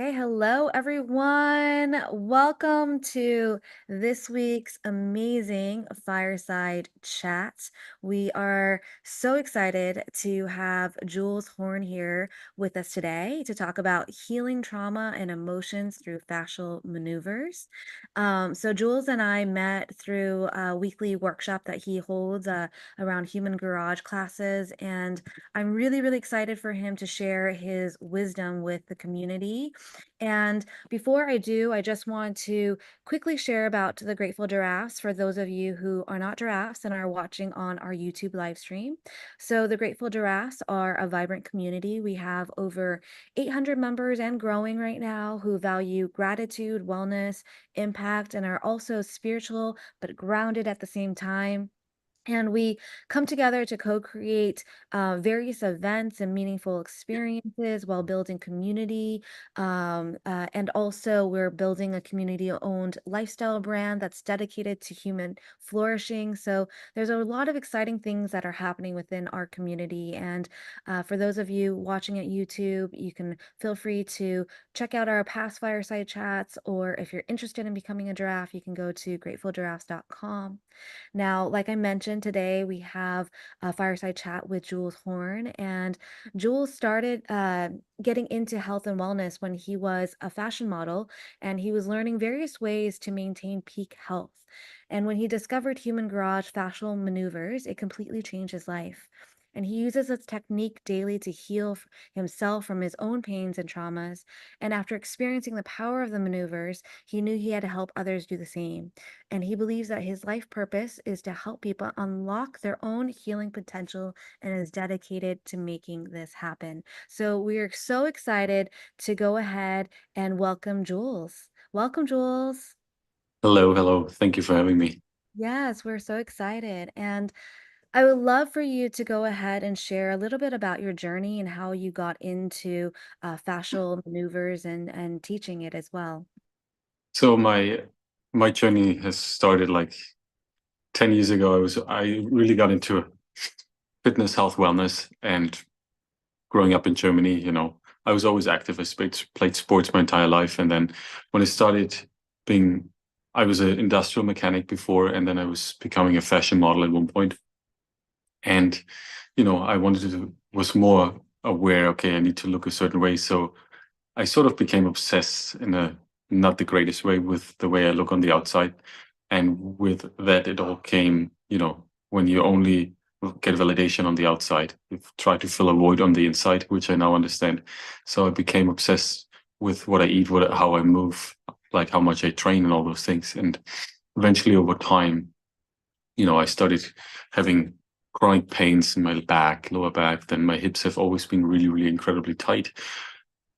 Hey, hello everyone. Welcome to this week's amazing fireside chat. We are so excited to have Jules Horn here with us today to talk about healing trauma and emotions through fascial maneuvers. So Jules and I met through a weekly workshop that he holds around human garage classes, and I'm really excited for him to share his wisdom with the community. And before I do, I just want to quickly share about the Grateful Giraffes for those of you who are not giraffes and are watching on our YouTube live stream. So, the Grateful Giraffes are a vibrant community. We have over 800 members and growing right now who value gratitude, wellness, impact, and are also spiritual but grounded at the same time. And we come together to co create various events and meaningful experiences while building community. And also, we're building a community owned lifestyle brand that's dedicated to human flourishing. So, there's a lot of exciting things that are happening within our community. And for those of you watching at YouTube, you can feel free to check out our past fireside chats. Or if you're interested in becoming a giraffe, you can go to gratefulgiraffes.com. Now, like I mentioned today, we have a fireside chat with Jules Horn, and Jules started getting into health and wellness when he was a fashion model, and he was learning various ways to maintain peak health. And when he discovered human garage fascial maneuvers, it completely changed his life. And he uses this technique daily to heal himself from his own pains and traumas. And after experiencing the power of the maneuvers, he knew he had to help others do the same. And he believes that his life purpose is to help people unlock their own healing potential and is dedicated to making this happen. So we are so excited to go ahead and welcome Jules. Welcome, Jules. Hello, hello. Thank you for having me. Yes, we're so excited. And I would love for you to go ahead and share a little bit about your journey and how you got into fascial maneuvers and teaching it as well. So my journey has started like 10 years ago. I really got into fitness, health, wellness, and growing up in Germany, I was always active. Played sports my entire life, and then when I started being, I was an industrial mechanic before, and then I was becoming a fashion model at one point. And I was more aware. Okay, I need to look a certain way, so I sort of became obsessed in a not the greatest way with the way I look on the outside. And with that, it all came, when you only get validation on the outside, you try to fill a void on the inside, which I now understand. So I became obsessed with what I eat, how I move, like how much I train and all those things. And eventually over time, I started having chronic pains in my back, lower back. Then my hips have always been really incredibly tight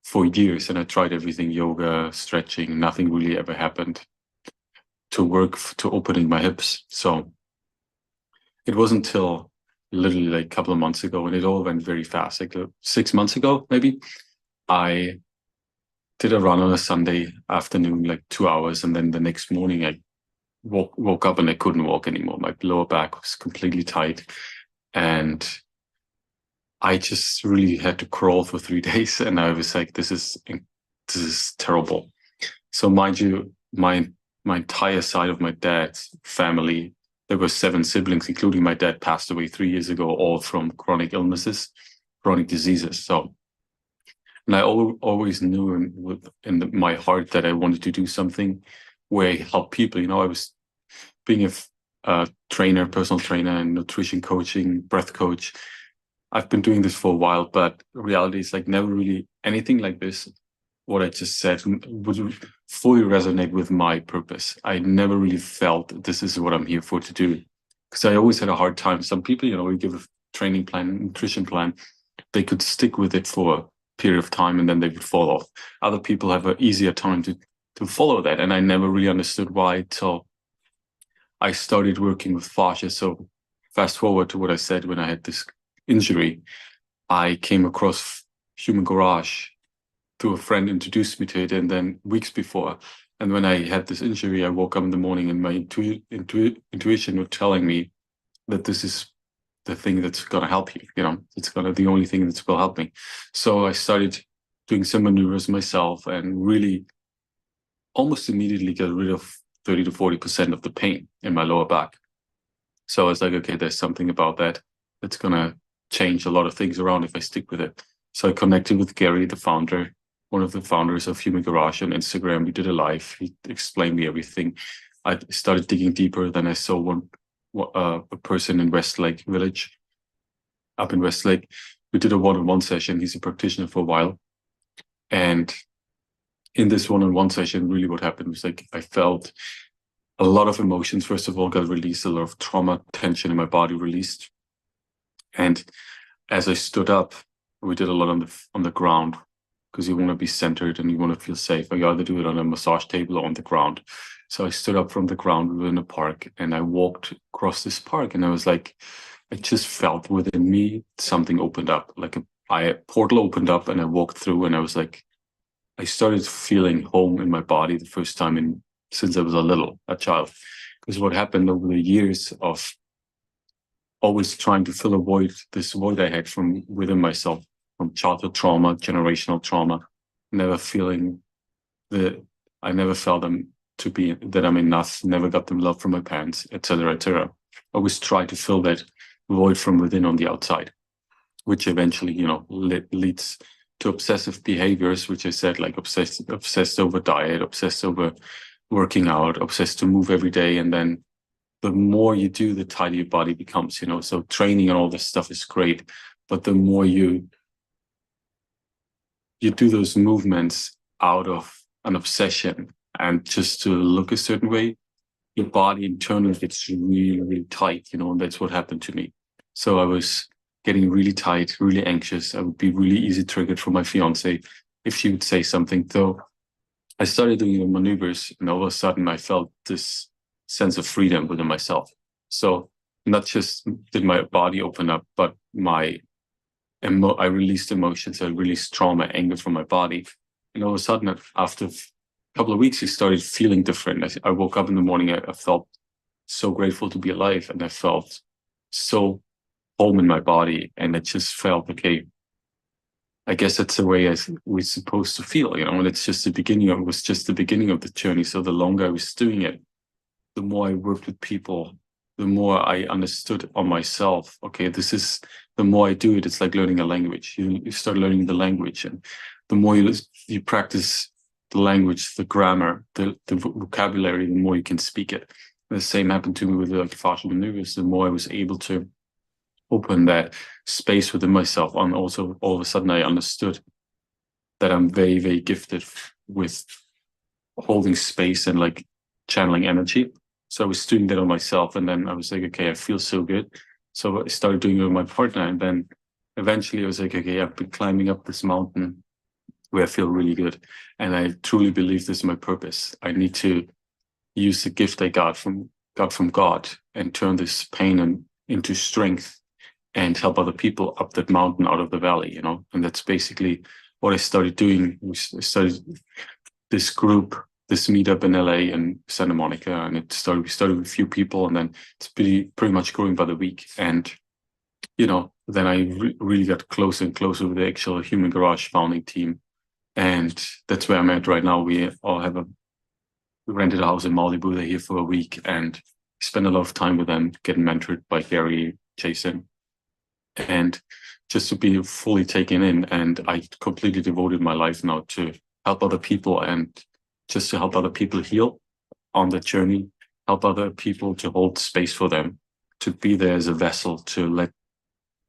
for years, and I tried everything, yoga, stretching, nothing really ever happened to work to opening my hips. So it wasn't until literally like a couple of months ago, and it all went very fast, like 6 months ago, maybe. I did a run on a Sunday afternoon, like 2 hours, and then the next morning I woke up and I couldn't walk anymore. My lower back was completely tight, and I just really had to crawl for 3 days, and I was like, this is terrible. So mind you, my entire side of my dad's family, there were 7 siblings, including my dad, passed away 3 years ago, all from chronic illnesses, chronic diseases. So, and always knew my heart that I wanted to do something where I help people. I was being a trainer, personal trainer, and nutrition coaching, breath coach. I've been doing this for a while, but reality is like never really anything like this. What I just said would fully resonate with my purpose. I never really felt this is what I'm here for to do, because I always had a hard time. Some people, we give a training plan, nutrition plan, they could stick with it for a period of time and then they would fall off. Other people have an easier time to follow that, and I never really understood why till I started working with fascia. So fast forward to what I said when I had this injury, I came across Human Garage through a friend introduced me to it, and then weeks before. And when I had this injury, I woke up in the morning and my intuition was telling me that this is the thing that's going to help you. It's going to the only thing that's going to help me. So I started doing some maneuvers myself and really almost immediately get rid of 30 to 40% of the pain in my lower back. So I was like, okay, there's something about that that's gonna change a lot of things around if I stick with it. So I connected with Gary, the founder, one of the founders of Human Garage on Instagram. We did a live. He explained me everything. I started digging deeper. Then I saw a person in Westlake Village, up in Westlake. We did a one-on-one session. He's a practitioner for a while, and in this one-on-one session, really what happened was like I felt a lot of emotions. First of all, got released, a lot of trauma, tension in my body released, and as I stood up, we did a lot on the ground because you want to be centered and you want to feel safe. I either do it on a massage table or on the ground. So I stood up from the ground. We were in a park, and I walked across this park, and I was like, I just felt within me something opened up, like a portal opened up, and I walked through, and I was like, I started feeling home in my body the first time since I was a child. Because what happened over the years of always trying to fill this void I had from within myself, from childhood trauma, generational trauma, never feeling the, I never felt them to be that I'm enough, never got the love from my parents, etc., etc. I always try to fill that void from within on the outside, which eventually, leads to obsessive behaviors, which I said, like obsessed over diet, obsessed over working out, obsessed to move every day. And then the more you do, the tighter your body becomes, So training and all this stuff is great, but the more you do those movements out of an obsession and just to look a certain way, your body internally gets really, really tight, and that's what happened to me. So I was getting really tight, really anxious. I would be really easy triggered for my fiance if she would say something. Though I started doing the maneuvers, and all of a sudden I felt this sense of freedom within myself. So not just did my body open up, but I released emotions, I released trauma, anger from my body. And all of a sudden, after a couple of weeks, I started feeling different. I woke up in the morning, I felt so grateful to be alive, and I felt so home in my body. And it just felt, okay, I guess that's the way we're supposed to feel, and it's just it was just the beginning of the journey. So the longer I was doing it, the more I worked with people, the more I understood on myself. Okay, the more I do it, it's like learning a language. You start learning the language, and the more you practice the language, the grammar, the vocabulary, the more you can speak it. The same happened to me with like fascial maneuvers. The more I was able to open that space within myself, and also all of a sudden I understood that I'm very, very gifted with holding space and like channeling energy. So I was doing that on myself, and then I was like, okay, I feel so good. So I started doing it with my partner, and then eventually I was like, okay, I've been climbing up this mountain where I feel really good, and I truly believe this is my purpose. I need to use the gift I got from God and turn this pain into strength and help other people up that mountain out of the valley, And that's basically what I started doing. I started this group, this meetup in LA and Santa Monica, and we started with a few people, and then it's pretty much growing by the week. And then I really got closer and closer with the actual Human Garage founding team, and that's where I'm at right now. We all have we rented a house in Malibu. They're here for a week, and spend a lot of time with them, getting mentored by Gary, Jason, and just to be fully taken in. And I completely devoted my life now to help other people, and just to help other people heal on the journey, help other people to hold space for them, to be there as a vessel to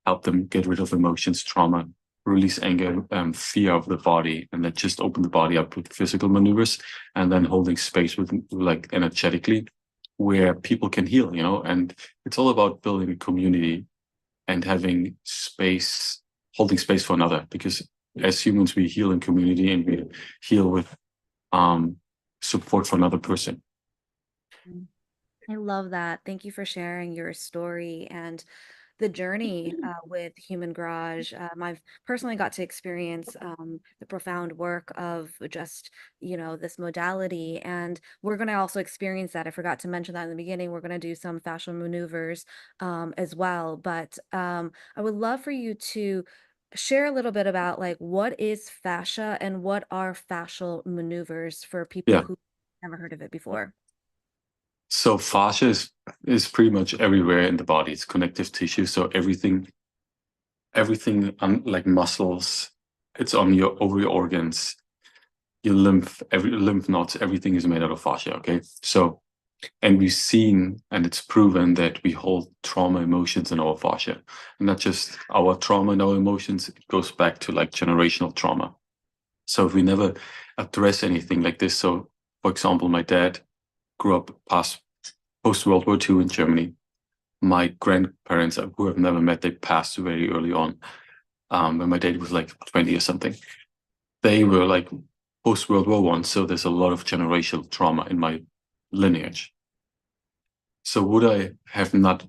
help them get rid of emotions, trauma, release anger, fear of the body, and then just open the body up with physical maneuvers, and then holding space with like energetically where people can heal, and it's all about building a community and having space, holding space for another, because as humans, we heal in community, and we heal with support for another person. Mm. I love that. Thank you for sharing your story and the journey with Human Garage. I've personally got to experience the profound work of just, this modality. And we're going to also experience that. I forgot to mention that in the beginning. We're going to do some fascial maneuvers as well. But I would love for you to share a little bit about like what is fascia and what are fascial maneuvers for people Yeah. who never heard of it before? So fascia is pretty much everywhere in the body. It's connective tissue. So everything like muscles, it's on your over your organs, your every lymph nodes, everything is made out of fascia. Okay. So and we've seen and it's proven that we hold trauma emotions in our fascia. And not just our trauma and our emotions, it goes back to like generational trauma. So if we never address anything like this, so for example, my dad grew up past post World War II in Germany. My grandparents, who I've never met, they passed very early on. When my dad was like 20 or something. They were like post World War One, so there's a lot of generational trauma in my lineage. So would I have not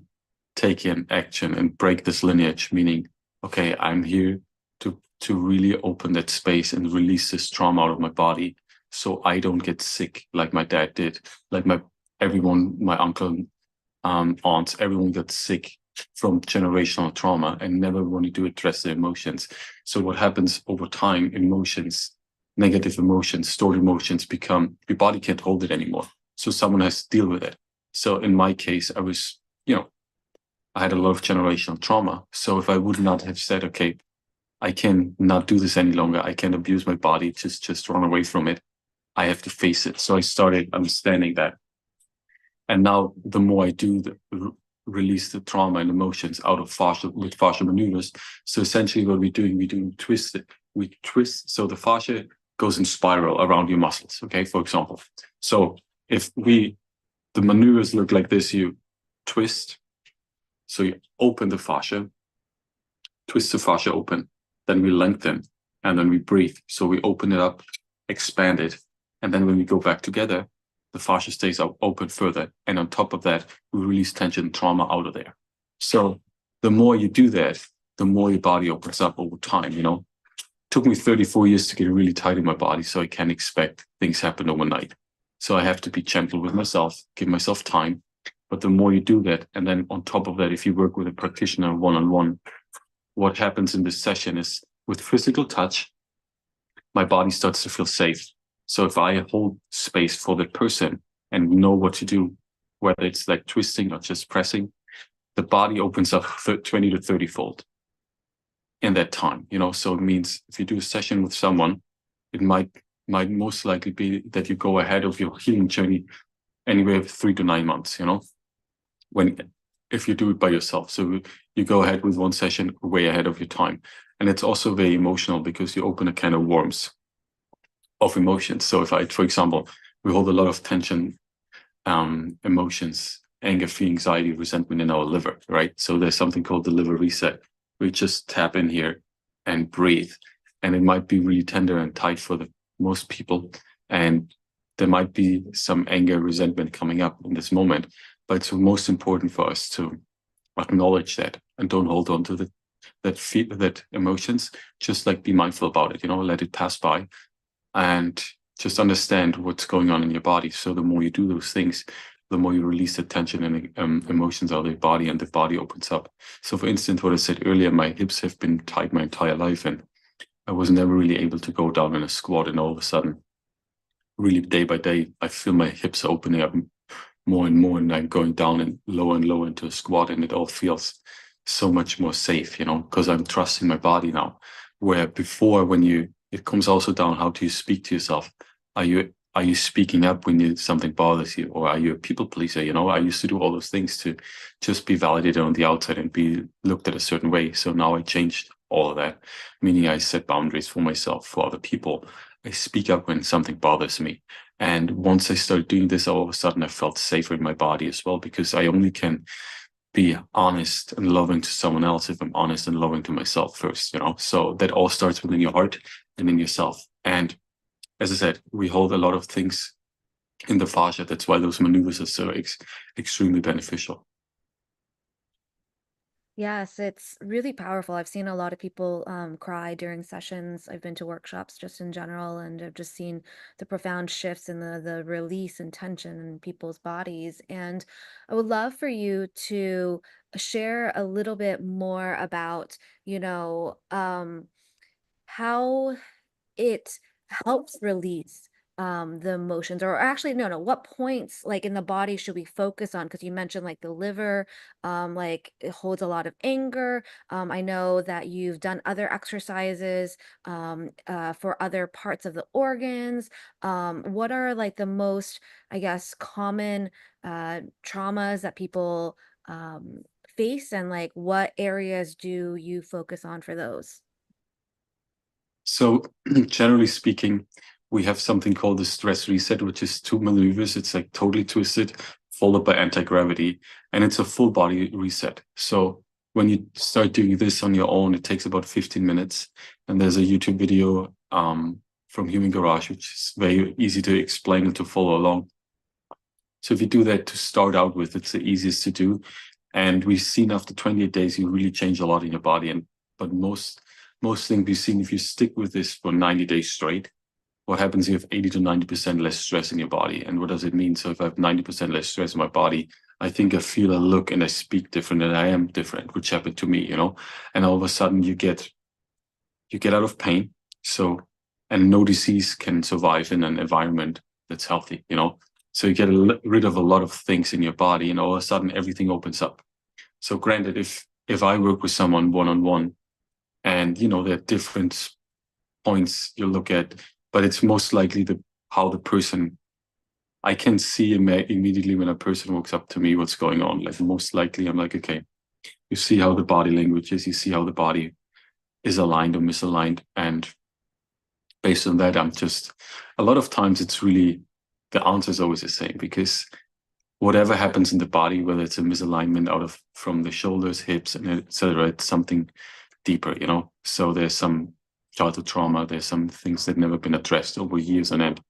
taken action and break this lineage, meaning, okay, I'm here to really open that space and release this trauma out of my body so I don't get sick like my dad did, like my uncle, aunts, everyone got sick from generational trauma and never wanted to address their emotions. So what happens over time, emotions, negative emotions, stored emotions become, your body can't hold it anymore. So someone has to deal with it. So in my case, I had a lot of generational trauma. So if I would not have said, okay, I can not do this any longer, I can't abuse my body, just run away from it, I have to face it. So I started understanding that. And now the more I do release the trauma and emotions out of fascia with fascia maneuvers. So essentially what we're doing, we do twist it. We twist, so the fascia goes in spiral around your muscles, okay, for example. So if the maneuvers look like this, you twist, so you open the fascia, twist the fascia open, then we lengthen, and then we breathe. So we open it up, expand it, and then when we go back together, the fascia stays open further. And on top of that, we release tension, trauma out of there. So the more you do that, the more your body opens up over time, It took me 34 years to get really tight in my body, so I can't expect things happen overnight. So I have to be gentle with myself, give myself time. But the more you do that, and then on top of that, if you work with a practitioner one-on-one, what happens in this session is with physical touch, my body starts to feel safe. So if I hold space for the person and know what to do, whether it's like twisting or just pressing, the body opens up 20 to 30 fold in that time, So it means if you do a session with someone, it might most likely be that you go ahead of your healing journey anywhere 3 to 9 months, when if you do it by yourself. So you go ahead with one session way ahead of your time. And it's also very emotional because you open a can of worms of emotions. So if for example, we hold a lot of tension, emotions, anger, fear, anxiety, resentment in our liver, right? So there's something called the liver reset. We just tap in here and breathe. And it might be really tender and tight for the most people. And there might be some anger, resentment coming up in this moment. But it's most important for us to acknowledge that and don't hold on to that emotions. Just like be mindful about it, let it pass by and just understand what's going on in your body. So the more you do those things, the more you release the tension and emotions out of your body, and the body opens up. So for instance, what I said earlier, my hips have been tight my entire life, and I was never really able to go down in a squat. And all of a sudden, really day by day, I feel my hips opening up more and more, and I'm going down and lower into a squat, and it all feels so much more safe, because I'm trusting my body now. Where before, it comes also down, how do you speak to yourself? Are you speaking up when something bothers you, or are you a people pleaser? I used to do all those things to just be validated on the outside and be looked at a certain way. So now I changed all of that, meaning I set boundaries for myself, for other people. I speak up when something bothers me. And once I started doing this, all of a sudden I felt safer in my body as well, because I only can be honest and loving to someone else if I'm honest and loving to myself first, So that all starts within your heart and in yourself. And as I said, we hold a lot of things in the fascia. That's why those maneuvers are so extremely beneficial. Yes, it's really powerful. I've seen a lot of people cry during sessions. I've been to workshops just in general, and I've just seen the profound shifts in the release and tension in people's bodies. And I would love for you to share a little bit more about, how it helps release the emotions, or actually no, what points like in the body should we focus on? Because you mentioned like the liver, like it holds a lot of anger. I know that you've done other exercises for other parts of the organs. What are like the most, I guess, common traumas that people face, and like what areas do you focus on for those? So generally speaking, we have something called the stress reset, which is 2 maneuvers. It's like totally twisted, followed by anti-gravity, and it's a full body reset. So when you start doing this on your own, it takes about 15 minutes. And there's a YouTube video from Human Garage, which is very easy to explain and to follow along. So if you do that to start out with, it's the easiest to do. And we've seen after 28 days, you really change a lot in your body. But most things we've seen, if you stick with this for 90 days straight, what happens? You have 80 to 90% less stress in your body. And what does it mean? So if I have 90% less stress in my body, I think I feel, I look, and I speak different, and I am different, which happened to me, and all of a sudden you get out of pain. So, and no disease can survive in an environment that's healthy. So you get rid of a lot of things in your body, and all of a sudden everything opens up. So granted, if I work with someone one-on-one, and there are different points you look at, but it's most likely how the person, I can see immediately when a person walks up to me what's going on. Like most likely I'm like, okay, you see how the body language is, you see how the body is aligned or misaligned, and based on that, a lot of times it's really, the answer is always the same, because whatever happens in the body, whether it's a misalignment from the shoulders, hips, and etc., it's something deeper. So there's some childhood trauma, there's some things that never been addressed over years on end,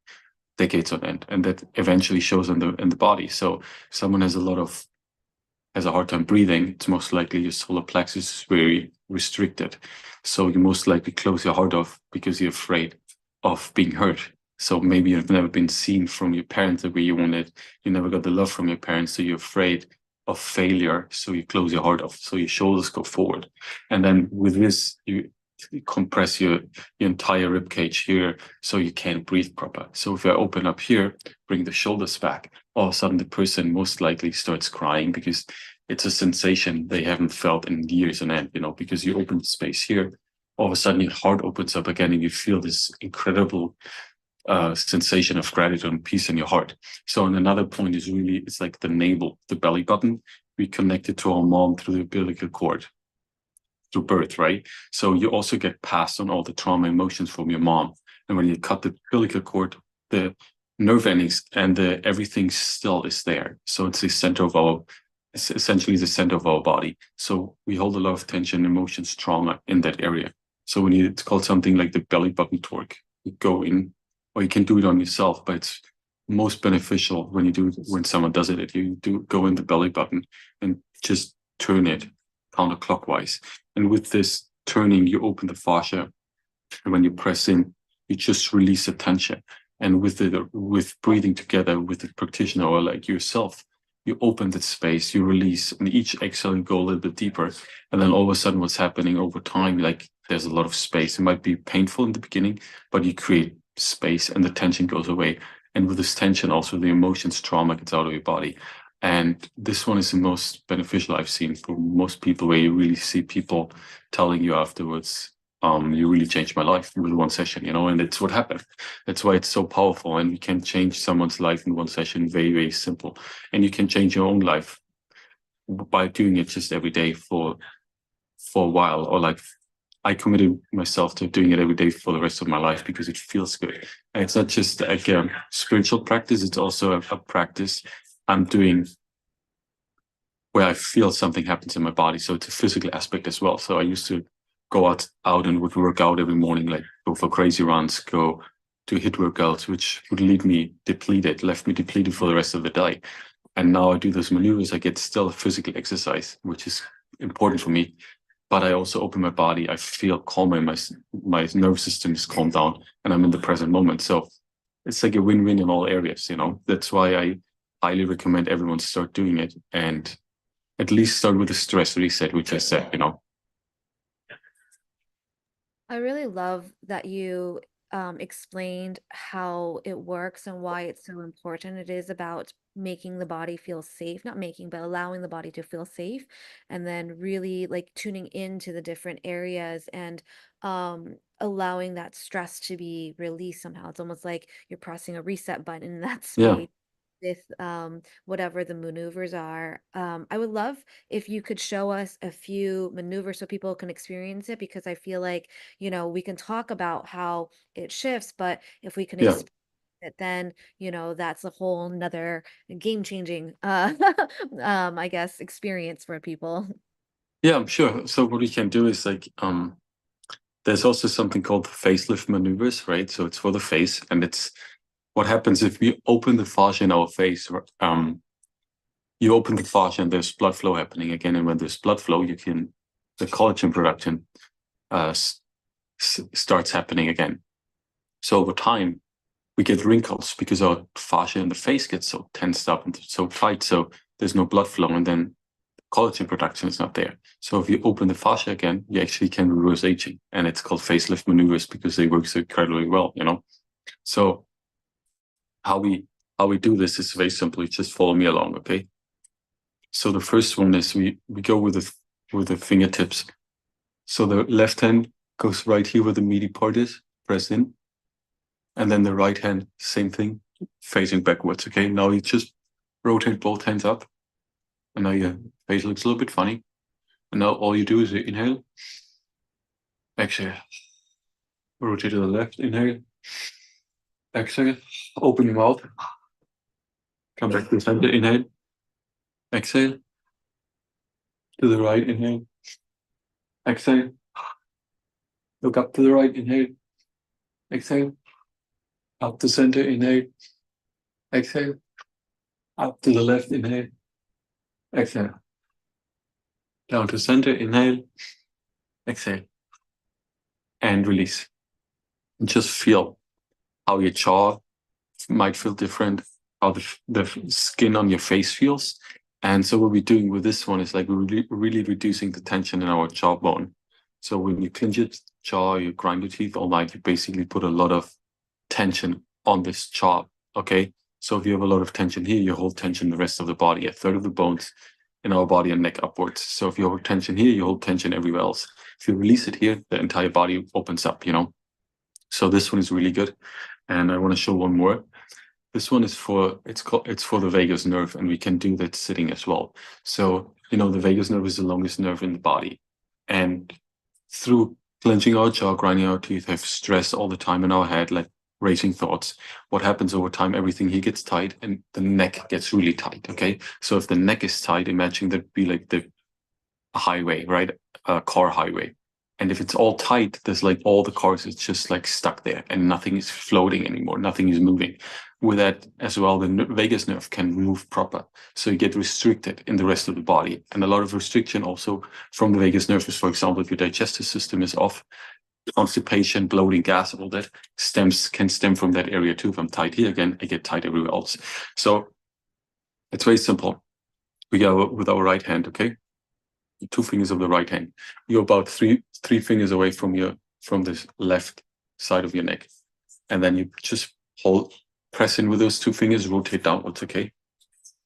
decades on end, and that eventually shows in the body. So if someone has a hard time breathing, it's most likely your solar plexus is very restricted. So you most likely close your heart off because you're afraid of being hurt. So maybe you've never been seen from your parents the way you wanted. You never got the love from your parents, so you're afraid of failure. So you close your heart off. So your shoulders go forward. And then with this, you compress your entire rib cage here, so you can't breathe proper. So if I open up here, bring the shoulders back, all of a sudden the person most likely starts crying, because it's a sensation they haven't felt in years on end, because you open the space here, all of a sudden your heart opens up again, and you feel this incredible sensation of gratitude and peace in your heart. So, and another point is really, it's like the navel, the belly button. We connect it to our mom through the umbilical cord, through birth, right? So you also get passed on all the trauma emotions from your mom. And when you cut the umbilical cord, the nerve endings and everything still is there. So it's it's essentially the center of our body. So we hold a lot of tension, emotions, trauma in that area. So it's called something like the belly button torque. You go in, or you can do it on yourself, but it's most beneficial when someone does it. You do go in the belly button and just turn it counterclockwise. And with this turning, you open the fascia. And when you press in, you just release the tension. And with breathing together with the practitioner or like yourself, you open that space, you release, and each exhale you go a little bit deeper. And then all of a sudden what's happening over time, like there's a lot of space. It might be painful in the beginning, but you create space and the tension goes away. And with this tension, also the emotions, trauma gets out of your body. And this one is the most beneficial I've seen for most people, where you really see people telling you afterwards, you really changed my life with one session, and it's what happened. That's why it's so powerful. And you can change someone's life in one session, very, very simple. And you can change your own life by doing it just every day for a while, or like I committed myself to doing it every day for the rest of my life, because it feels good. And it's not just like a spiritual practice, it's also a practice I'm doing where I feel something happens in my body. So it's a physical aspect as well. So I used to go out and would work out every morning, like go for crazy runs, go to HIIT workouts, which would left me depleted for the rest of the day. And now I do those maneuvers, I get still a physical exercise, which is important for me. But I also open my body, I feel calmer, my nervous system is calmed down, and I'm in the present moment. So it's like a win-win in all areas, That's why I highly recommend everyone start doing it. And at least start with the stress reset, which I said, you know. I really love that you explained how it works and why it's so important. It is about making the body feel safe, not making, but allowing the body to feel safe, and then really like tuning into the different areas and allowing that stress to be released somehow. It's almost like you're pressing a reset button in that Yeah, space with whatever the maneuvers are. I would love if you could show us a few maneuvers so people can experience it, because I feel like, we can talk about how it shifts, but if we can yeah, experience it, then, that's a whole nother game changing, I guess, experience for people. yeah, I'm sure. So what we can do is like, there's also something called facelift maneuvers, right? So it's for the face, and it's what happens if we open the fascia in our face. You open the fascia and there's blood flow happening again, and when there's blood flow, the collagen production uh, starts happening again. So over time, we get wrinkles because our fascia in the face gets so tensed up and so tight. So there's no blood flow, and then collagen production is not there. So if you open the fascia again, you actually can reverse aging, and it's called facelift maneuvers because they work so incredibly well. You know. So how we how we do this is very simple. Just follow me along, okay? So the first one is we go with the fingertips. So the left hand goes right here where the meaty part is, press in. And then the right hand, same thing, facing backwards. Okay, now you just rotate both hands up. And now your face looks a little bit funny. And now all you do is you inhale, exhale. Rotate to the left, inhale, exhale. Open your mouth, come back to the center, inhale, exhale. To the right, inhale, exhale. Look up to the right, inhale, exhale. Up to center, inhale, exhale. Up to the left, inhale, exhale. Down to center, inhale, exhale. And release. And just feel how your jaw might feel different, how the skin on your face feels. And so what we're doing with this one is like we're really reducing the tension in our jawbone. So when you clench your jaw, you grind your teeth all night, you basically put a lot of tension on this jaw. Okay. So if you have a lot of tension here, you hold tension the rest of the body. A third of the bones in our body and neck upwards. So if you hold tension here, you hold tension everywhere else. If you release it here, the entire body opens up, you know. So this one is really good. And I want to show one more. This one is it's for the vagus nerve, and we can do that sitting as well. So, you know, the vagus nerve is the longest nerve in the body. And through clenching our jaw, grinding our teeth, have stress all the time in our head, like racing thoughts. What happens over time, everything here gets tight and the neck gets really tight. Okay. So if the neck is tight, imagine that'd be like the highway, right? A car highway. And if it's all tight, there's like all the cars is just like stuck there and nothing is floating anymore. Nothing is moving. With that as well, the vagus nerve can move proper. So you get restricted in the rest of the body. And a lot of restriction also from the vagus nerve is, for example, if your digestive system is off, constipation, bloating, gas, all that can stem from that area too. If I'm tight here again, I get tight everywhere else. So it's very simple. We go with our right hand, okay? Two fingers of the right hand. You're about three fingers away from this left side of your neck. And then you just press in with those two fingers, rotate downwards, okay?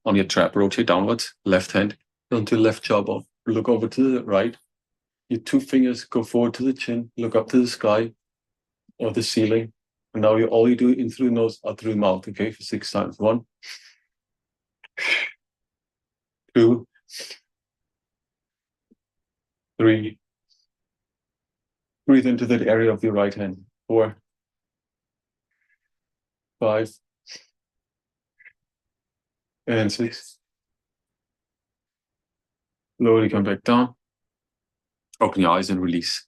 On your trap, rotate downwards, left hand, onto the left jawbone. Look over to the right. Your two fingers go forward to the chin, look up to the sky or the ceiling. And now all you do in through the nose, out through the mouth, okay? For 6 times. 1, 2, 3. Breathe into that area of your right hand. 4, 5, and 6. Slowly come back down. Open your eyes and release.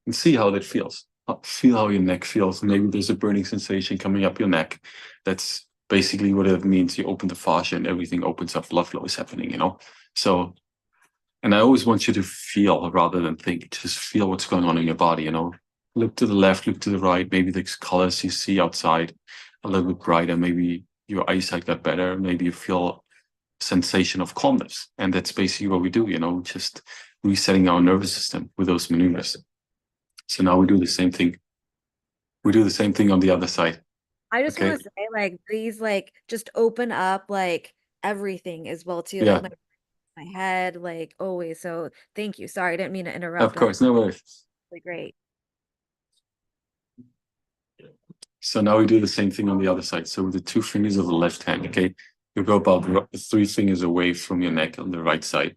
And see how that feels. Feel how your neck feels. Maybe there's a burning sensation coming up your neck. That's basically what it means. You open the fascia and everything opens up. Blood flow is happening, you know? So, and I always want you to feel rather than think. Just feel what's going on in your body, you know? Look to the left, look to the right. Maybe the colors you see outside a little bit brighter. Maybe your eyesight got better. Maybe you feel sensation of calmness. And that's basically what we do, just resetting our nervous system with those maneuvers. So now we do the same thing. We do the same thing on the other side. I just Okay. want to say, like, these, like, just open up, like, everything as well, too. Like, Yeah, my head, like, always. So thank you. Sorry, I didn't mean to interrupt, of but that's course. No worries. really great. So now we do the same thing on the other side. So with the two fingers of the left hand, okay, you go about 3 fingers away from your neck on the right side.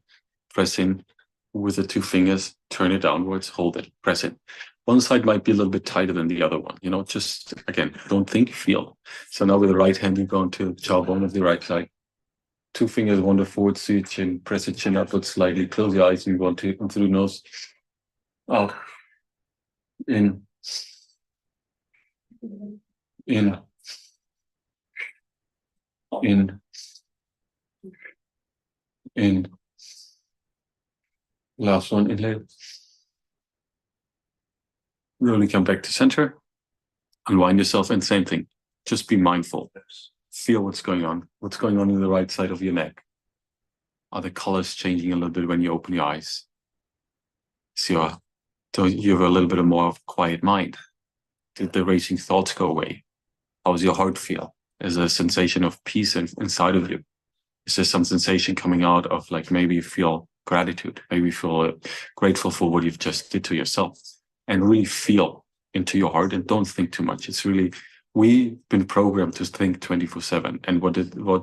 Press in with the 2 fingers, turn it downwards, hold it, press it. One side might be a little bit tighter than the other one, just again, don't think, feel. So now with the right hand, you go into the jawbone of the right side. 2 fingers wander forwards to your chin, press your chin upwards slightly, close your eyes, and you go into the nose. Out, in, in, in, in. Last one, inhale. Really come back to center. Unwind yourself, and same thing. Just be mindful. Feel what's going on. What's going on in the right side of your neck? Are the colors changing a little bit when you open your eyes? So you have a little bit more of a quiet mind. Did the racing thoughts go away? How does your heart feel? Is there a sensation of peace inside of you? Is there some sensation coming out of, like, maybe you feel gratitude, maybe you feel grateful for what you've just did to yourself, and really feel into your heart and don't think too much. It's really, we've been programmed to think 24/7, and what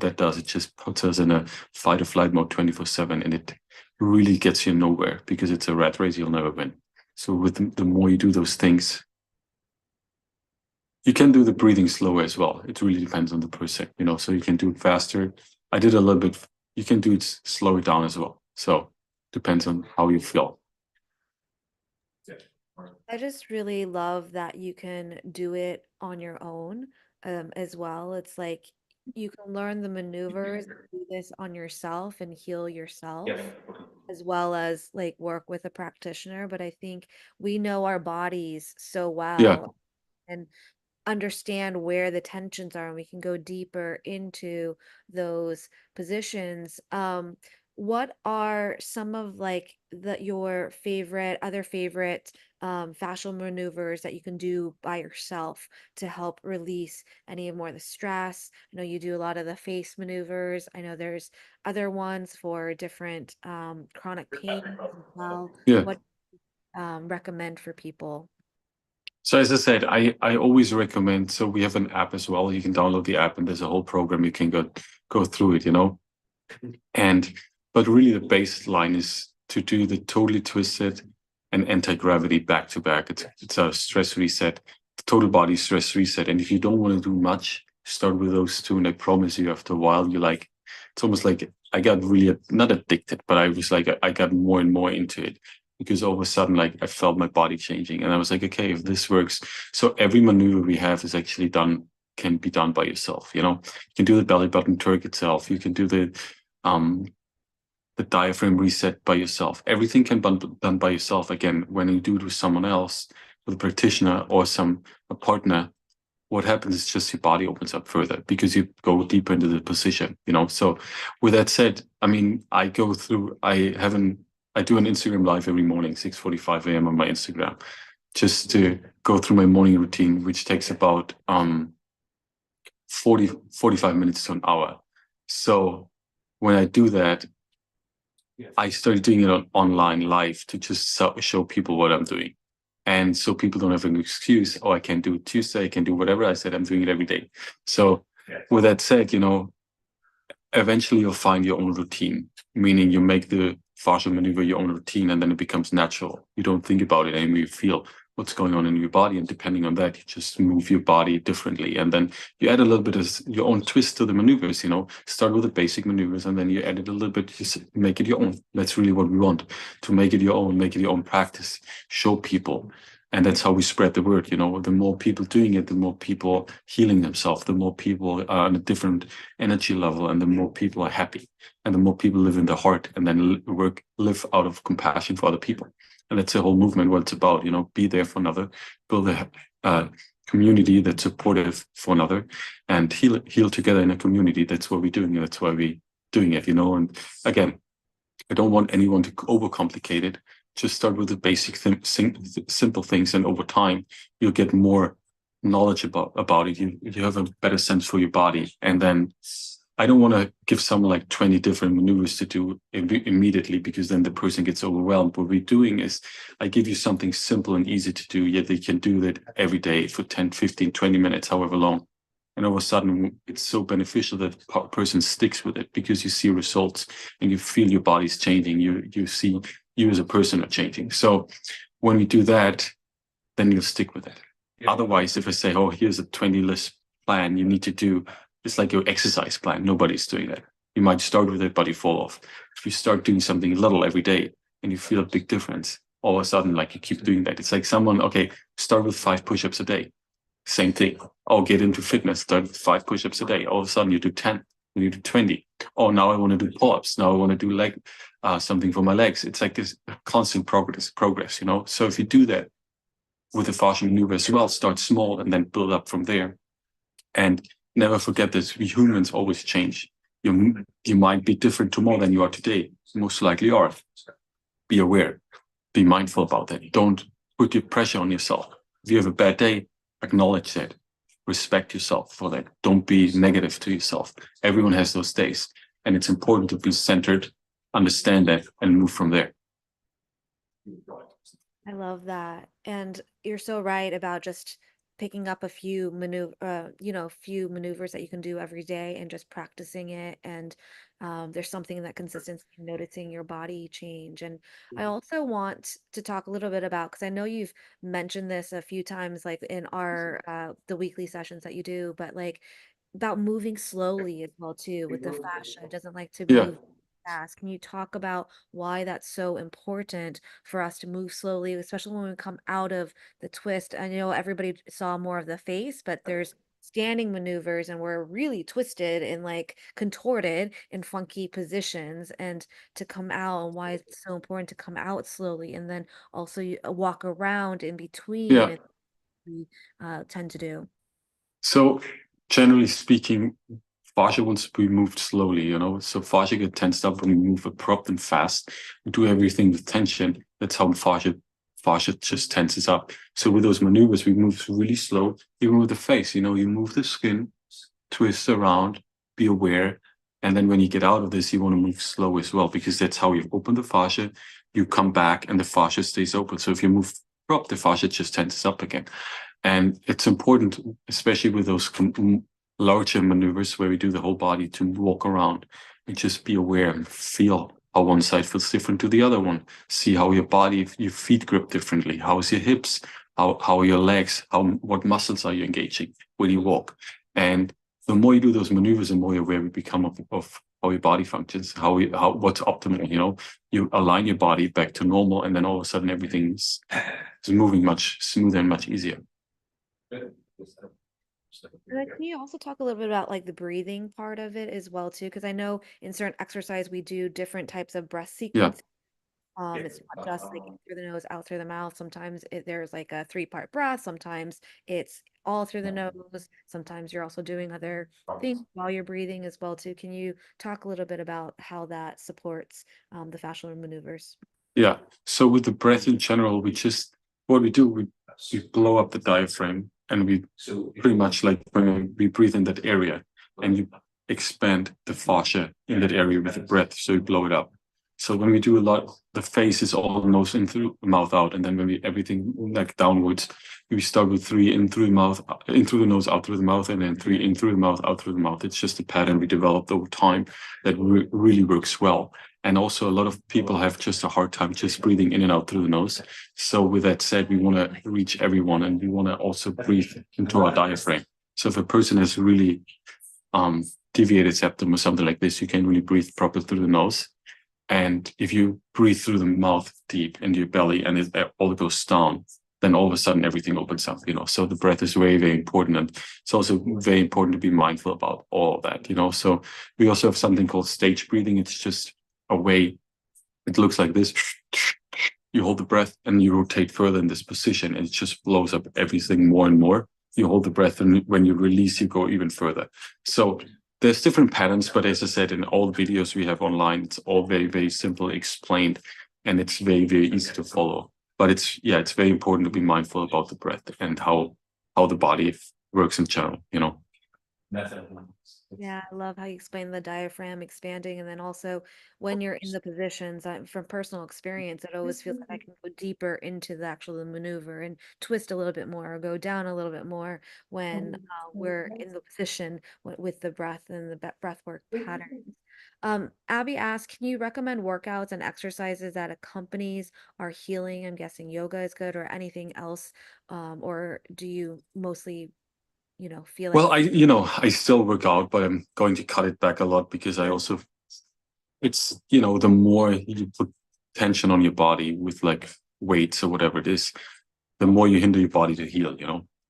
that does, it just puts us in a fight or flight mode 24/7, and it really gets you nowhere because it's a rat race you'll never win. So with the more you do those things, you can do the breathing slower as well. It really depends on the person, so you can do it faster. I did a little bit. You can do it, slow it down as well. So depends on how you feel. I just really love that you can do it on your own, as well. It's like you can learn the maneuvers, do this on yourself and heal yourself, as well as like work with a practitioner. But I think we know our bodies so Yeah, well. And understand where the tensions are and we can go deeper into those positions. What are some of like your favorite fascial maneuvers that you can do by yourself to help release any more of the stress? I know you do a lot of the face maneuvers. I know there's other ones for different chronic pain as well. yeah. What recommend for people? So as I said, I always recommend. So we have an app as well. You can download the app, and there's a whole program you can go through it. And but really the baseline is to do the totally twisted and anti-gravity back to back. It's a stress reset, total body stress reset. And if you don't want to do much, start with those two. And I promise you, after a while, you like, it's almost like I got really not addicted, but I was like, I got more and more into it because all of a sudden, like, I felt my body changing, and I was like, okay, if this works. So every maneuver we have is actually can be done by yourself. You can do the belly button Turk itself. You can do um, the diaphragm reset by yourself. Everything can be done by yourself. Again, when you do it with someone else, with a practitioner or a partner, what happens is just your body opens up further because you go deeper into the position. So with that said, I mean, I do an Instagram live every morning, 6:45 a.m. on my Instagram, just to go through my morning routine, which takes about 45 minutes to an hour. So when I do that, I started doing it online live to just show people what I'm doing. And so people don't have an excuse, oh, I can't do it Tuesday, I can do whatever. I said, I'm doing it every day. So with that said, eventually you'll find your own routine, meaning you make the fascial maneuver your own routine, and then it becomes natural. You don't think about it anymore. You feel what's going on in your body, and depending on that, you just move your body differently. And then you add a little bit of your own twist to the maneuvers. Start with the basic maneuvers, and then you add it a little bit, just make it your own. That's really what we want, to make it your own practice, show people. And that's how we spread the word. The more people doing it, the more people healing themselves, the more people are on a different energy level, and the more people are happy, and the more people live in their heart, and then live out of compassion for other people. And that's the whole movement, what it's about. Be there for another, build a community that's supportive for another, and heal together in a community. That's what we're doing. That's why we doing it, And again, I don't want anyone to overcomplicate it. Just start with the basic simple things, and over time you'll get more knowledge about it. You have a better sense for your body, and then I don't want to give someone like 20 different maneuvers to do immediately, because then the person gets overwhelmed. What we're doing is I give you something simple and easy to do, yet they can do that every day for 10, 15, 20 minutes, however long. And all of a sudden, it's so beneficial that the person sticks with it, because you see results and you feel your body's changing. You see you as a person are changing. So when we do that, then you'll stick with it. Yeah. Otherwise, if I say, oh, here's a 20 list plan you need to do, it's like your exercise plan. Nobody's doing that. You might start with it, but you fall off. If you start doing something little every day and you feel a big difference, all of a sudden, like you keep doing that. It's like someone, okay, start with 5 push-ups a day. Same thing. I'll get into fitness, start with 5 push-ups a day. All of a sudden you do 10, you do 20. Oh, now I want to do pull-ups. Now I want to do something for my legs. It's like this constant progress, So if you do that with the fascial maneuver as well, start small and then build up from there. And never forget this, we humans always change. You might be different tomorrow than you are today. Most likely are. Be aware. Be mindful about that. Don't put your pressure on yourself. If you have a bad day, acknowledge that. Respect yourself for that. Don't be negative to yourself. Everyone has those days. And it's important to be centered, understand that, and move from there. I love that. And you're so right about just picking up a few few maneuvers that you can do every day and just practicing it. And there's something in that consistency, noticing your body change. And I also want to talk a little bit about, because I know you've mentioned this a few times, like in our the weekly sessions that you do, but like about moving slowly as well too with the fascia. It doesn't like to Yeah. move fast. Can you talk about why that's so important for us to move slowly, especially when we come out of the twist? I know everybody saw more of the face, but there's standing maneuvers and we're really twisted and like contorted in funky positions, and to come out, and why it's so important to come out slowly, and then also you walk around in between, Yeah. and we tend to do. So generally speaking, fascia wants to be moved slowly, So fascia get tensed up when we move abrupt and fast. We do everything with tension. That's how fascia just tenses up. So with those maneuvers, we move really slow. Even with the face, you move the skin, twist around, be aware. And then when you get out of this, you want to move slow as well, because that's how you open the fascia. You come back and the fascia stays open. So if you move abrupt, the fascia just tenses up again. And it's important, especially with those larger maneuvers where we do the whole body, to walk around and just be aware and feel how one side feels different to the other one. See how your body, your feet grip differently. How's your hips? How are your legs? What muscles are you engaging when you walk? And the more you do those maneuvers, the more you're aware we become of how your body functions, what's optimal. You align your body back to normal, and then all of a sudden everything's is moving much smoother and much easier. And then can you also talk a little bit about like the breathing part of it as well too? Because I know in certain exercise we do different types of breath Yeah. sequence. It's not just like in through the nose, out through the mouth. Sometimes there's like a three-part breath. Sometimes it's all through the nose. Sometimes you're also doing other things while you're breathing as well too. Can you talk a little bit about how that supports the fascial maneuvers? Yeah. So with the breath in general, what we do, we blow up the diaphragm, and we pretty much like when we breathe in that area, and you expand the fascia in that area with the breath. So you blow it up. So when we do a lot, the face is all nose in through, mouth out, and then when we everything like downwards, we start with 3 in through the mouth, in through the nose, out through the mouth, and then 3 in through the mouth, out through the mouth. It's just a pattern we developed over time that really works well. And also, a lot of people have just a hard time just breathing in and out through the nose. So with that said, we want to reach everyone, and we want to also breathe into our diaphragm. So if a person has really deviated septum or something like this, you can really breathe properly through the nose. And if you breathe through the mouth deep into your belly and it all goes down, then all of a sudden everything opens up, So the breath is very, very important. And it's also very important to be mindful about all of that, So we also have something called stage breathing. It's just a way, it looks like this. You hold the breath and you rotate further in this position, and it just blows up everything more and more. You hold the breath, and when you release, you go even further. So there's different patterns, but as I said, in all videos we have online, it's all very, very simple explained, and it's very, very easy to follow. But it's very important to be mindful about the breath and how the body works in general, you know. Yeah, I love how you explain the diaphragm expanding, and then also when you're in the positions. From personal experience, it always feels like I can go deeper into the actual maneuver and twist a little bit more, or go down a little bit more when we're in the position with the breath and the breath work pattern. Abby asked, can you recommend workouts and exercises that accompanies our healing? I'm guessing yoga is good, or anything else, or do you mostly, feel like Well, I still work out, but I'm going to cut it back a lot because I also it's the more you put tension on your body with like weights or whatever it is, the more you hinder your body to heal.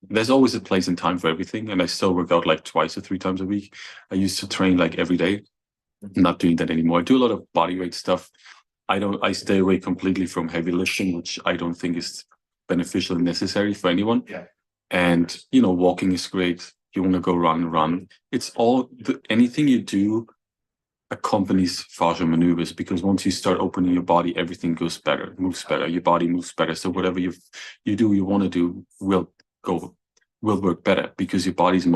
There's always a place and time for everything, and I still work out like twice or three times a week. I used to train like every day. I'm not doing that anymore. I do a lot of body weight stuff. I stay away completely from heavy lifting, which I don't think is beneficial and necessary for anyone. Yeah. And walking is great. You want to go run. It's anything you do accompanies fascial maneuvers, because once you start opening your body, everything goes better, moves better. Your body moves better. So whatever you want to do will work better because your body's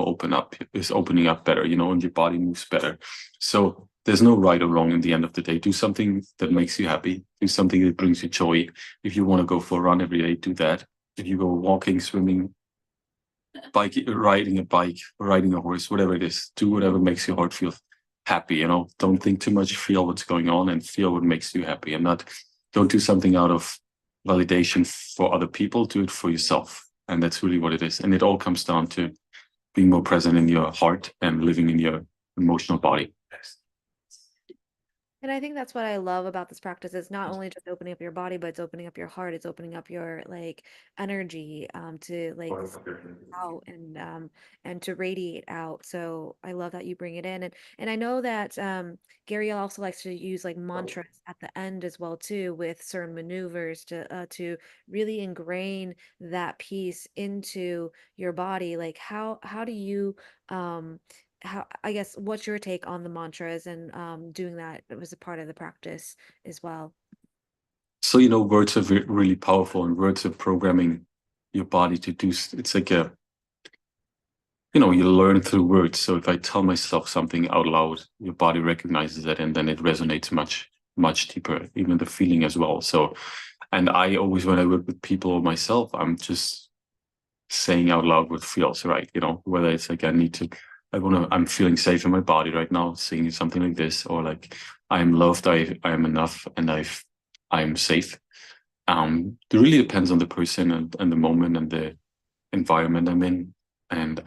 is opening up better, and your body moves better. So there's no right or wrong in the end of the day. Do something that makes you happy. Do something that brings you joy. If you want to go for a run every day, do that. If you go walking, swimming, riding a bike, riding a horse, whatever it is, do whatever makes your heart feel happy. Don't think too much, feel what's going on and feel what makes you happy, and don't do something out of validation for other people. Do it for yourself. And that's really what it is. And it all comes down to being more present in your heart and living in your emotional body. And I think that's what I love about this practice. It's not only just opening up your body, but it's opening up your heart. It's opening up your like energy to like out and to radiate out. So I love that you bring it in. And I know that Gary also likes to use like mantras at the end as well too, with certain maneuvers to really ingrain that piece into your body. Like how do you how, I guess, what's your take on the mantras and doing that was a part of the practice as well? So, words are really powerful, and words are programming your body to do, it's like you learn through words. So if I tell myself something out loud, your body recognizes it, and then it resonates much, much deeper, even the feeling as well. So, and I always, when I work with people or myself, I'm just saying out loud what feels right, whether it's like I'm feeling safe in my body right now, saying something like this, or like I am loved, I am enough, and I'm safe. It really depends on the person and the moment and the environment I'm in. And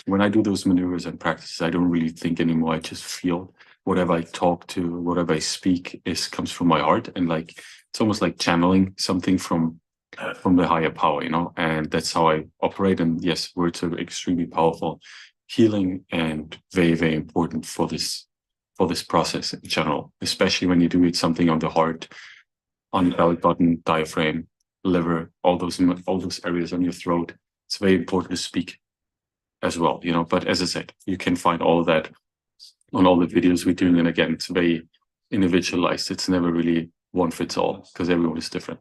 when I do those maneuvers and practices, I don't really think anymore. I just feel whatever I talk to, whatever I speak comes from my heart. And like, it's almost like channeling something from the higher power, and that's how I operate. And yes, words are extremely powerful, healing, and very, very important for this process in general, especially when you do it something on the heart, on the belly button, diaphragm, liver, all those areas on your throat. It's very important to speak as well, But as I said, you can find all of that on all the videos we're doing. And again, it's very individualized. It's never really one fits all because everyone is different.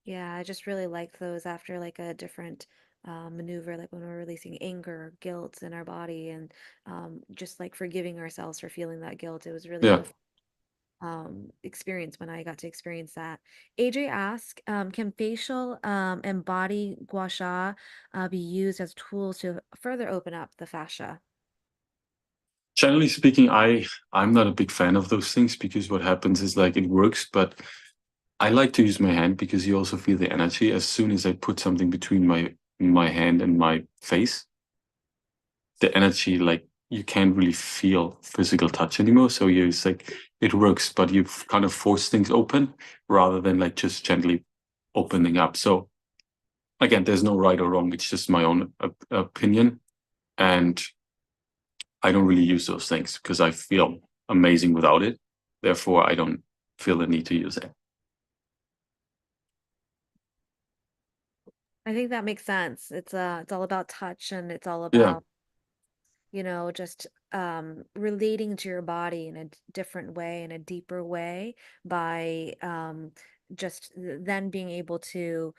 Yeah, I just really like those after like a different maneuver, like when we're releasing anger, or guilt in our body, and just like forgiving ourselves for feeling that guilt. It was really Yeah. a experience when I got to experience that. AJ asked, can facial and body gua sha be used as tools to further open up the fascia? Generally speaking, I'm not a big fan of those things because what happens is like it works, but I like to use my hand because you also feel the energy. As soon as I put something between my hand and my face, the energy, like, you can't really feel physical touch anymore. So it's like it works, but you've kind of forced things open rather than like just gently opening up. So again, there's no right or wrong. It's just my own opinion, and I don't really use those things because I feel amazing without it. Therefore, I don't feel the need to use it. I think that makes sense. It's all about touch, and it's all Yeah. about just relating to your body in a different way, in a deeper way, by just then being able to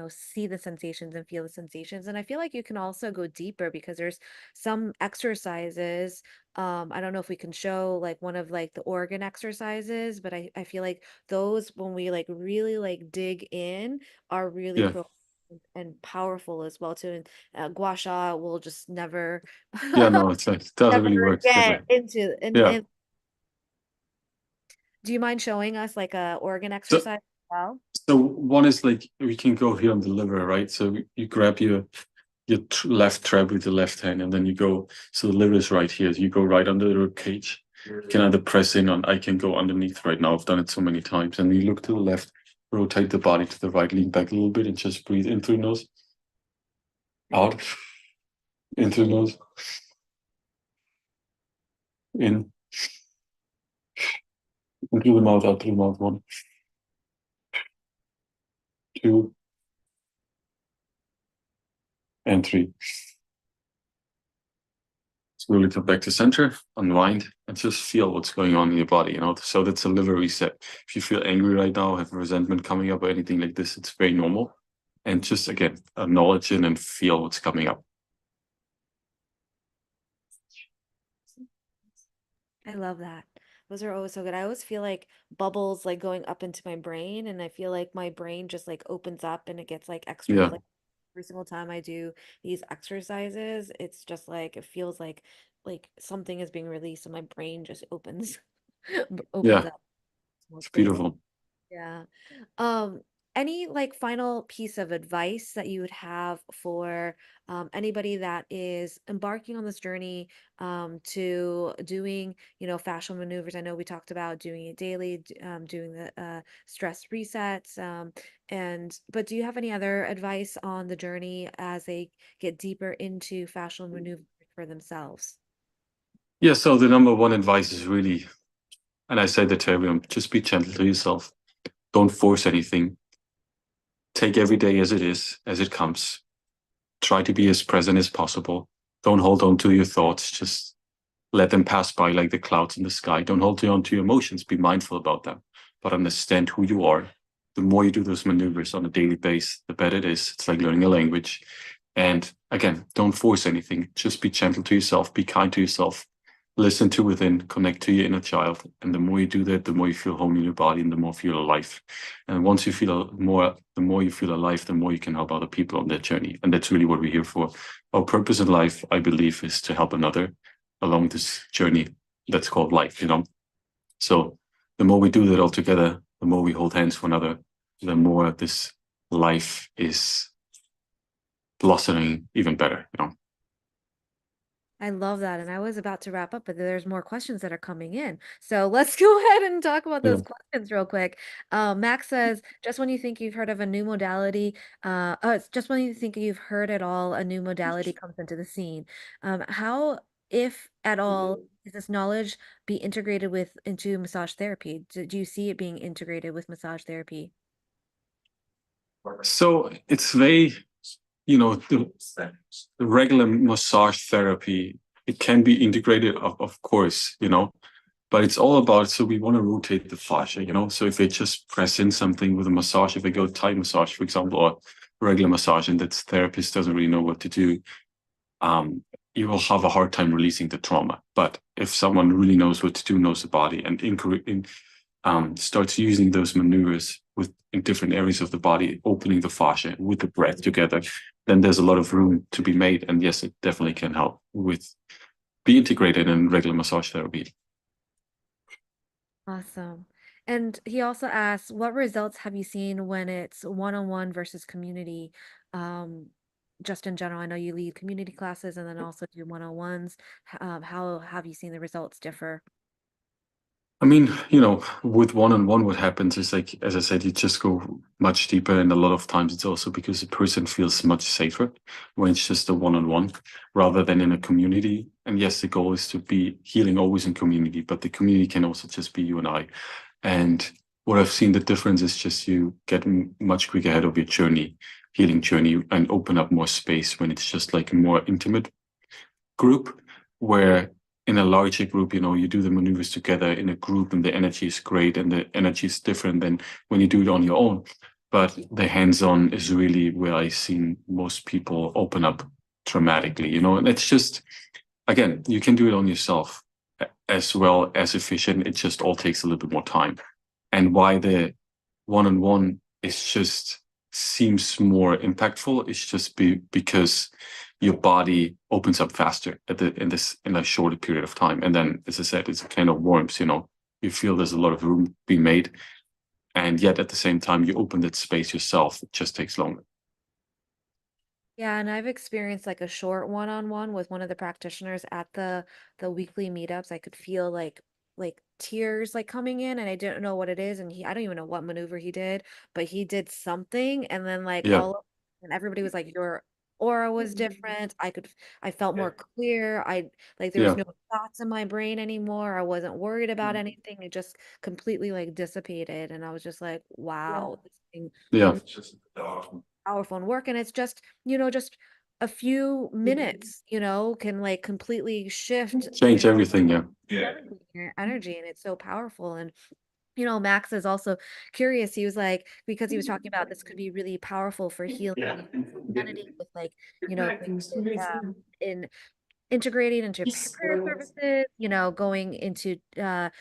see the sensations and feel the sensations. And I feel like you can also go deeper because there's some exercises. I don't know if we can show like one of like the organ exercises, but I feel like those, when we like really like dig in, are really Yeah. profound and powerful as well too. And gua sha will just never Yeah, no, it's like, it doesn't never really work get together. into. Yeah. And do you mind showing us like a organ So exercise as well? so one is like we can go here on the liver, right? So you grab your left trap with the left hand, and then you go. So the liver is right here. You go right under the rib cage. You can either press in on. I can go underneath right now. I've done it so many times. And you look to the left, rotate the body to the right, lean back a little bit, and just breathe in through the nose, out, in through the nose, in through the mouth, out through the mouth. One, two, and three. Slowly come back to center, unwind, and just feel what's going on in your body. So that's a liver reset. If you feel angry right now, have resentment coming up, or anything like this, it's very normal. And just again, acknowledge it and feel what's coming up. I love that. Those are always so good. I always feel like bubbles like going up into my brain, and I feel like my brain just like opens up and it gets like extra Yeah, like every single time I do these exercises. It's just like it feels like something is being released and my brain just opens opens yeah, up. It's more it's clear. beautiful. Yeah. Um, any like final piece of advice that you would have for anybody that is embarking on this journey to doing, fascial maneuvers? I know we talked about doing it daily, doing the stress resets, but do you have any other advice on the journey as they get deeper into fascial maneuvers for themselves? Yeah, so the number one advice is really, and I say that to everyone, just be gentle to yourself. Don't force anything. Take every day as it is, as it comes. Try to be as present as possible. Don't hold on to your thoughts. Just let them pass by like the clouds in the sky. Don't hold on to your emotions. Be mindful about them, but understand who you are. The more you do those maneuvers on a daily basis, the better it is. It's like learning a language. And again, don't force anything. Just be gentle to yourself. Be kind to yourself. Listen to within, connect to your inner child. And the more you do that, the more you feel home in your body and the more you feel alive. And once you feel more, the more you feel alive, the more you can help other people on their journey. And that's really what we're here for. Our purpose in life, I believe, is to help another along this journey that's called life. So the more we do that all together, the more we hold hands for another, the more this life is blossoming even better. I love that. And I was about to wrap up, but there's more questions that are coming in. So let's go ahead and talk about Yeah. those questions real quick. Max says, just when you think you've heard of a new modality, it's just when you think you've heard it all, a new modality comes into the scene. How, if at all, is this knowledge be integrated into massage therapy? Do you see it being integrated with massage therapy? So it's the regular massage therapy, it can be integrated, of course, but it's all about, so we want to rotate the fascia. So if they just press in something with a massage, if they go Thai massage, for example, or regular massage, and that therapist doesn't really know what to do, um, you will have a hard time releasing the trauma. But if someone really knows what to do, knows the body, and starts using those maneuvers in different areas of the body, opening the fascia with the breath together, then there's a lot of room to be made. And yes, it definitely can help with be integrated in regular massage therapy. Awesome. And he also asks, what results have you seen when it's one-on-one versus community? Um, just in general, I know you lead community classes and then also do one-on-ones. How have you seen the results differ? I mean, with one-on-one, what happens is, like, as I said, you just go much deeper. And a lot of times it's also because the person feels much safer when it's just a one-on-one rather than in a community. And yes, the goal is to be healing always in community, but the community can also just be you and I. And what I've seen the difference is just you get much quicker ahead of your journey, healing journey, and open up more space when it's just like more intimate. group, where in a larger group, you do the maneuvers together in a group and the energy is great and the energy is different than when you do it on your own. But the hands-on is really where I've seen most people open up dramatically, and it's just, again, you can do it on yourself as well as efficient. It just all takes a little bit more time. And why the one-on-one is just seems more impactful is just because your body opens up faster in a shorter period of time. And then, as I said, it's a kind of warmth, you feel there's a lot of room being made. And yet at the same time, you open that space yourself. It just takes longer. Yeah, and I've experienced like a short one-on-one with one of the practitioners at the weekly meetups. I could feel like tears like coming in and I didn't know what it is and I don't even know what maneuver he did, but he did something and then like Yeah. and everybody was like your aura was different. I felt more clear. I like there was Yeah. no thoughts in my brain anymore. I wasn't worried about anything. It just completely like dissipated and I was just like, wow, this thing Yeah. powerful and work and it's just just a few minutes can like completely shift Change everything. Yeah. everything your energy and it's so powerful and Max is also curious. He was like, because he was talking about this could be really powerful for healing humanity with like, with in integrating into prayer services, going into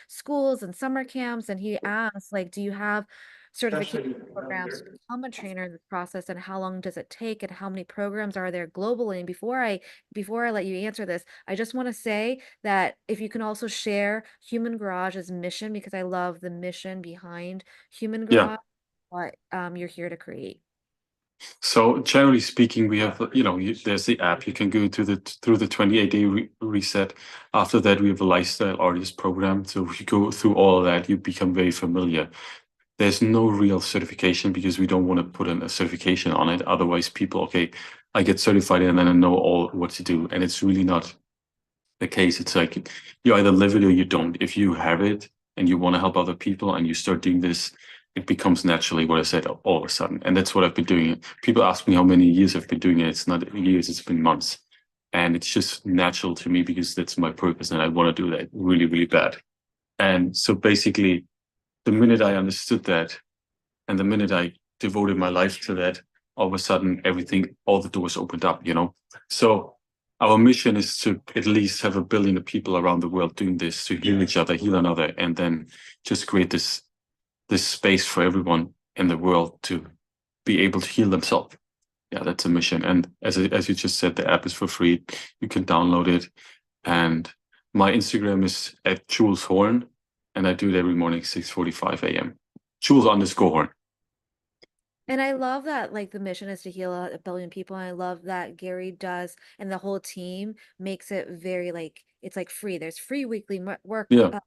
schools and summer camps. And he asked, like, do you have certification programs to become a trainer in this process? And how long does it take? And how many programs are there globally? And before I let you answer this, I just want to say that if you can also share Human Garage's mission, because I love the mission behind Human Yeah. Garage, what you're here to create. So generally speaking, we have, there's the app. You can go to through the 28-day reset. After that, we have a lifestyle artist program. So if you go through all of that, you become very familiar. There's no real certification because we don't want to put in a certification on it. Otherwise, people, okay, I get certified and then I know all what to do. And it's really not the case. It's like you either live it or you don't. If you have it and you want to help other people and you start doing this, it becomes naturally what I said all of a sudden. And that's what I've been doing. People ask me how many years I've been doing it. It's not years, it's been months. And it's just natural to me because that's my purpose and I want to do that really, really bad. And so basically, the minute I understood that and the minute I devoted my life to that, all of a sudden everything, all the doors opened up. So our mission is to at least have 1 billion of people around the world doing this, to heal each other, heal another, and then just create this space for everyone in the world to be able to heal themselves. Yeah, that's a mission. And as you just said, the app is for free. You can download it. And my Instagram is at Jules Horn, and I do it every morning, 6:45 a.m. Jules_Horn. And I love that like the mission is to heal a billion people. And I love that Gary does and the whole team makes it very like it's like free. There's free weekly Yeah,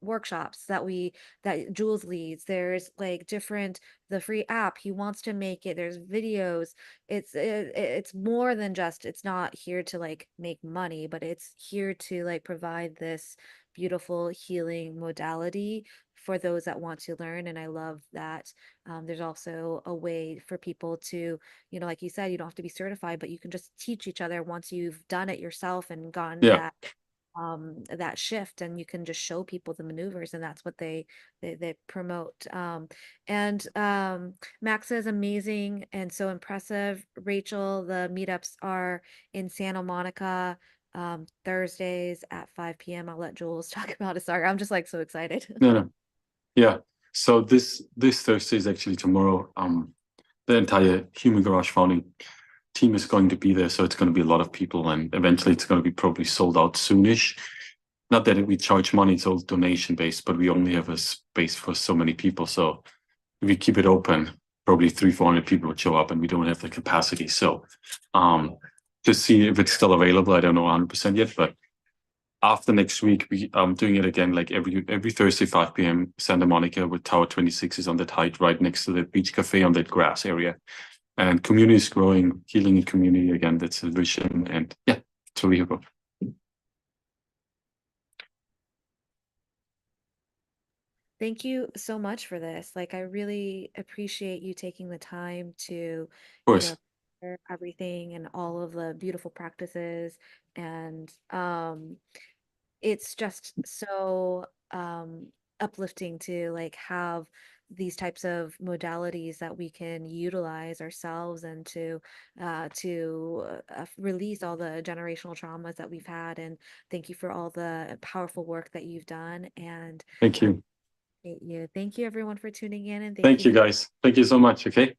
workshops that Jules leads. There's like different the free app. He wants to make it. There's videos. It's more than just it's not here to like make money, but it's here to like provide this beautiful healing modality for those that want to learn. And I love that there's also a way for people to, like you said, you don't have to be certified, but you can just teach each other once you've done it yourself and gotten yeah. that shift and you can just show people the maneuvers and that's what they promote and Max is amazing and so impressive. Rachel, the meetups are in Santa Monica Thursdays at 5 p.m. I'll let Jules talk about it. Sorry, I'm just like so excited. No, no. Yeah. So this Thursday is actually tomorrow. The entire Human Garage founding team is going to be there, so it's going to be a lot of people, and eventually it's going to be probably sold out soonish. Not that we charge money; it's all donation based, but we only have a space for so many people. So if we keep it open, probably 300-400 people would show up, and we don't have the capacity. So, to see if it's still available, I don't know 100% yet, but after next week, I'm doing it again, like every Thursday, 5 p.m. Santa Monica with Tower 26 is on that height, right next to the beach cafe on that grass area. And community is growing, healing in community again. That's the vision. And yeah, that's what we have. Of Thank you so much for this. Like, I really appreciate you taking the time to, you know, course. for everything and all of the beautiful practices. And it's just so uplifting to like have these types of modalities that we can utilize ourselves and to release all the generational traumas that we've had. And thank you for all the powerful work that you've done. And Thank you. thank you everyone for tuning in, and thank Thank you you, for guys. Thank you so much. Okay.